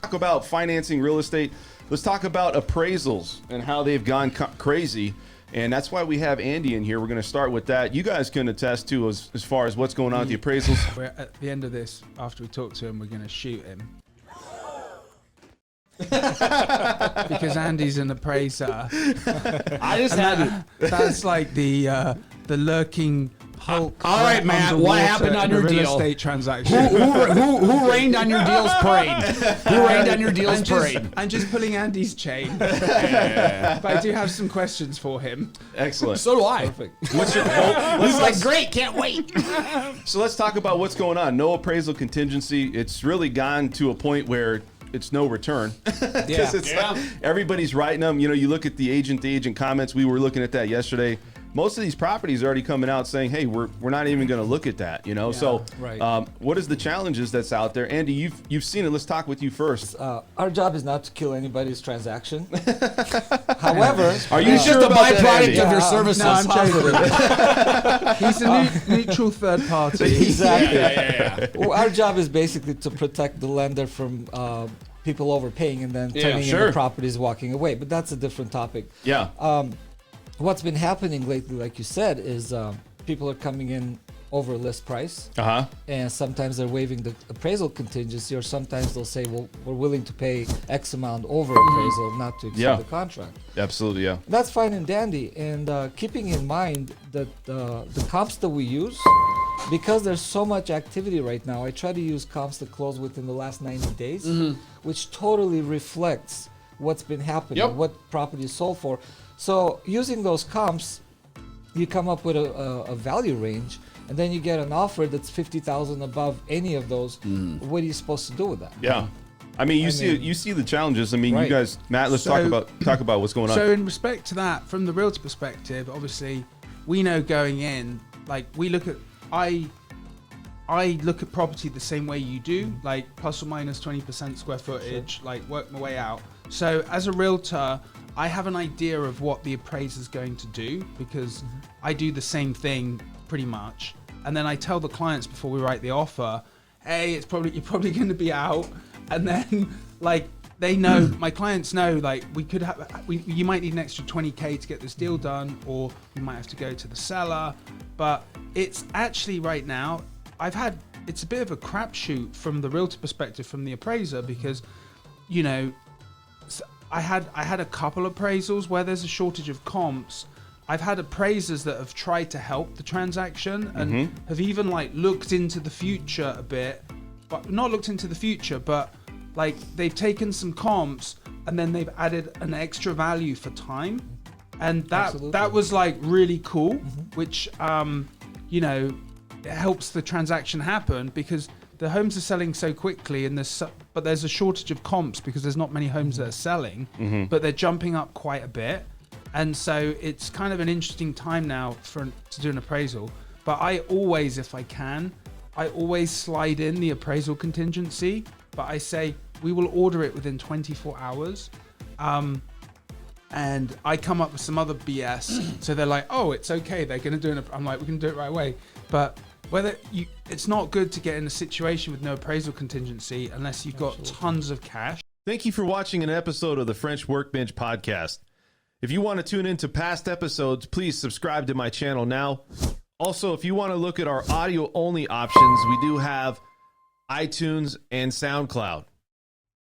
talk about financing real estate. Let's talk about appraisals and how they've gone crazy. And that's why we have Andy in here. We're going to start with that. You guys can attest to as far as what's going on with the appraisals. We're at the end of this, after we talk to him, we're going to shoot him. Because Andy's an appraiser. I just had that's like the lurking Hulk. All right, Matt. What happened on your real deal? estate transaction? Who rained on your deal's parade? Who rained on your deal's parade? I'm just pulling Andy's chain. But I do have some questions for him. Excellent. So do I. Perfect. What's your He's like, great, can't wait. So let's talk about what's going on. No appraisal contingency. It's really gone to a point where it's no return. Yeah. Like everybody's writing them. You know, you look at the agent comments. We were looking at that yesterday. Most of these properties are already coming out saying, hey, we're not even going to look at that, you know? So right. what is the challenges that's out there? Andy, you've seen it. Let's talk with you first. Our job is not to kill anybody's transaction. However, Are you It's sure just a about that, byproduct Andy? of your services. No, I'm joking. He's a neutral third party. Exactly. Yeah. Well, our job is basically to protect the lender from people overpaying and then turning sure. into properties walking away. But that's a different topic. Yeah. What's been happening lately, like you said, is people are coming in over list price. Uh-huh. And sometimes they're waiving the appraisal contingency, or sometimes they'll say, well, we're willing to pay X amount over appraisal, not to exceed the contract. Absolutely, yeah. That's fine and dandy. And keeping in mind that the comps that we use, because there's so much activity right now, I try to use comps that close within the last 90 days, which totally reflects what's been happening, what property is sold for. So using those comps, you come up with a value range, and then you get an offer that's $50,000 above any of those. What are you supposed to do with that? Yeah. I mean, you see the challenges. I mean, you Right. guys, Matt, let's talk about what's going on. So in respect to that, from the realtor perspective, obviously, we know going in, like I look at property the same way you do, like plus or minus 20% square footage, like work my way out. So as a realtor, I have an idea of what the appraiser's going to do, because I do the same thing pretty much. And then I tell the clients before we write the offer, hey, you're probably going to be out. And then like they know, my clients know, like you might need an extra 20K to get this deal done, or we might have to go to the seller. But it's actually right now, it's a bit of a crapshoot from the realtor perspective, from the appraiser, because, you know, I had a couple appraisals where there's a shortage of comps. I've had appraisers that have tried to help the transaction and have even like looked into the future a bit, but not looked into the future, but like they've taken some comps and then they've added an extra value for time. And that was like really cool, which, you know, it helps the transaction happen, because the homes are selling so quickly, and but there's a shortage of comps because there's not many homes that are selling, but they're jumping up quite a bit. And so it's kind of an interesting time now to do an appraisal. But I always, if I can, slide in the appraisal contingency, but I say we will order it within 24 hours. And I come up with some other BS. So they're like, oh, it's okay, they're going to do it. I'm like, we can do it right away. But it's not good to get in a situation with no appraisal contingency unless you've got tons of cash. Thank you for watching an episode of the French Workbench podcast. If you want to tune into past episodes, please subscribe to my channel now. Also, if you want to look at our audio only options, we do have iTunes and SoundCloud.